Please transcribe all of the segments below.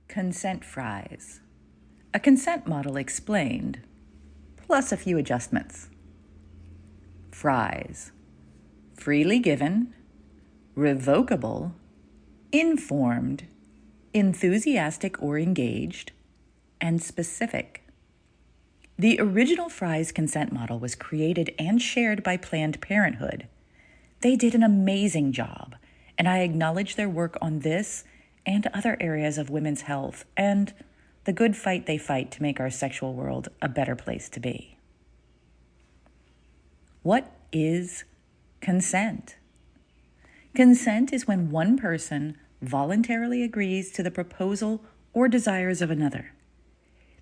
Consent fries. A consent model explained, plus a few adjustments. Fries. Freely given, revocable, informed, enthusiastic or engaged, and specific. The original fries consent model was created and shared by Planned Parenthood. They did an amazing job, and I acknowledge their work on this and other areas of women's health and the good fight they fight to make our sexual world a better place to be. What is consent? Consent is when one person voluntarily agrees to the proposal or desires of another.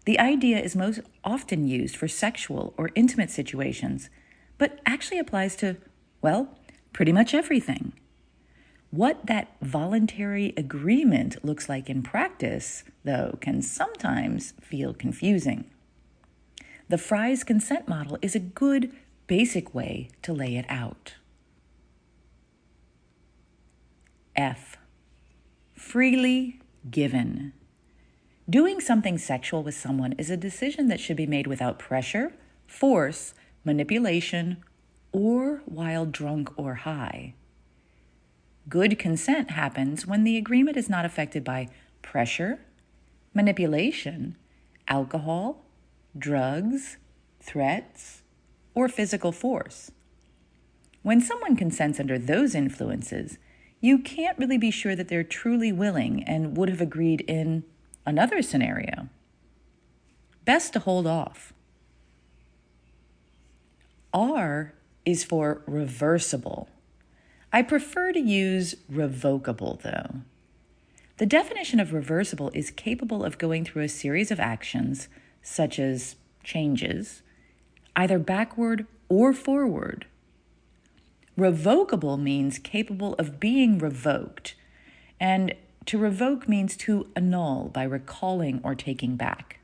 The idea is most often used for sexual or intimate situations, but actually applies to, well, pretty much everything. What that voluntary agreement looks like in practice, though, can sometimes feel confusing. The Fries consent model is a good, basic way to lay it out. F. Freely given. Doing something sexual with someone is a decision that should be made without pressure, force, manipulation, or while drunk or high. Good consent happens when the agreement is not affected by pressure, manipulation, alcohol, drugs, threats, or physical force. When someone consents under those influences, you can't really be sure that they're truly willing and would have agreed in another scenario. Best to hold off. R is for reversible. I prefer to use revocable, though. The definition of reversible is capable of going through a series of actions, such as changes, either backward or forward. Revocable means capable of being revoked, and to revoke means to annul by recalling or taking back.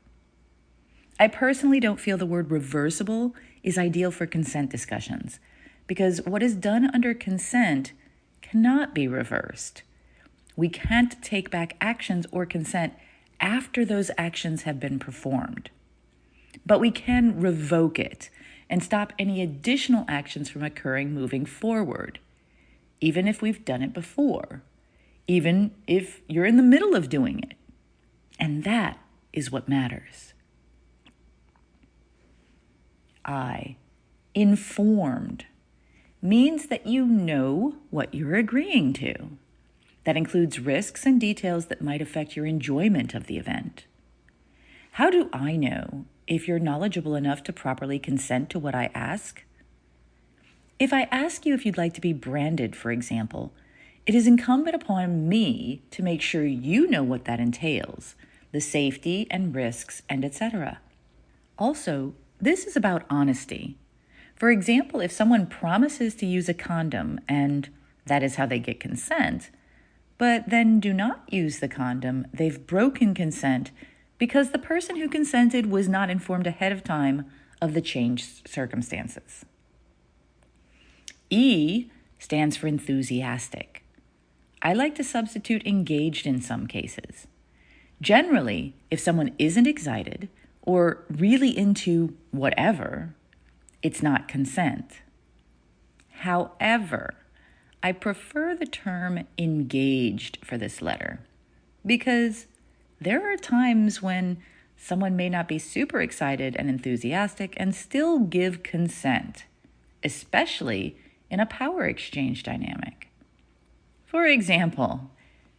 I personally don't feel the word reversible is ideal for consent discussions, because what is done under consent cannot be reversed. We can't take back actions or consent after those actions have been performed. But we can revoke it and stop any additional actions from occurring moving forward, even if we've done it before, even if you're in the middle of doing it. And that is what matters. I. Informed means that you know what you're agreeing to. That includes risks and details that might affect your enjoyment of the event. How do I know if you're knowledgeable enough to properly consent to what I ask? If I ask you if you'd like to be branded, for example, it is incumbent upon me to make sure you know what that entails, the safety and risks, and etc. Also, this is about honesty. For example, if someone promises to use a condom and that is how they get consent, but then do not use the condom, they've broken consent because the person who consented was not informed ahead of time of the changed circumstances. E stands for enthusiastic. I like to substitute engaged in some cases. Generally, if someone isn't excited or really into whatever, it's not consent. However, I prefer the term engaged for this letter because there are times when someone may not be super excited and enthusiastic and still give consent, especially in a power exchange dynamic. For example,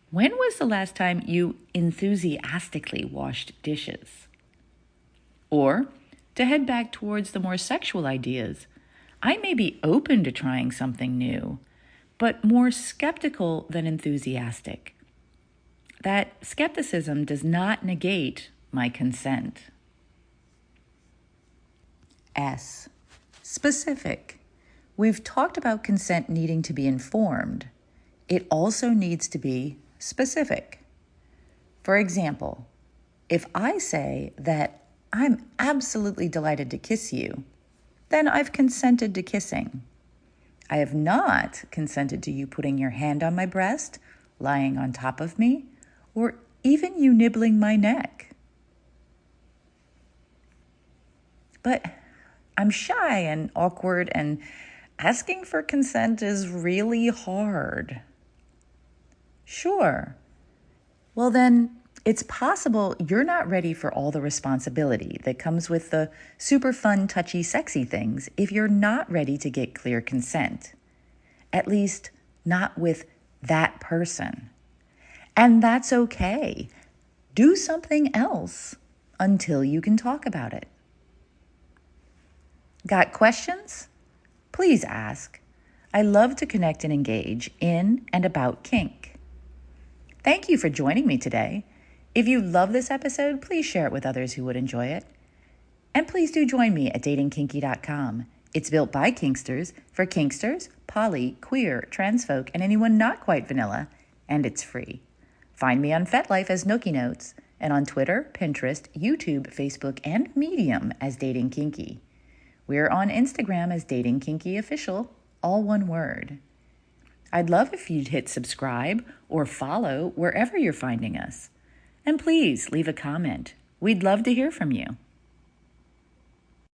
when was the last time you enthusiastically washed dishes? Or, to head back towards the more sexual ideas, I may be open to trying something new, but more skeptical than enthusiastic. That skepticism does not negate my consent. S. Specific. We've talked about consent needing to be informed. It also needs to be specific. For example, if I say that I'm absolutely delighted to kiss you, then I've consented to kissing. I have not consented to you putting your hand on my breast, lying on top of me, or even you nibbling my neck. But I'm shy and awkward, and asking for consent is really hard. Sure. Well, then it's possible you're not ready for all the responsibility that comes with the super fun, touchy, sexy things if you're not ready to get clear consent. At least not with that person. And that's okay. Do something else until you can talk about it. Got questions? Please ask. I love to connect and engage in and about kink. Thank you for joining me today. If you love this episode, please share it with others who would enjoy it. And please do join me at datingkinky.com. It's built by kinksters, for kinksters, poly, queer, trans folk, and anyone not quite vanilla, and it's free. Find me on FetLife as Nookie Notes, and on Twitter, Pinterest, YouTube, Facebook, and Medium as Dating Kinky. We're on Instagram as Dating Kinky Official, all one word. I'd love if you'd hit subscribe or follow wherever you're finding us. And please leave a comment. We'd love to hear from you.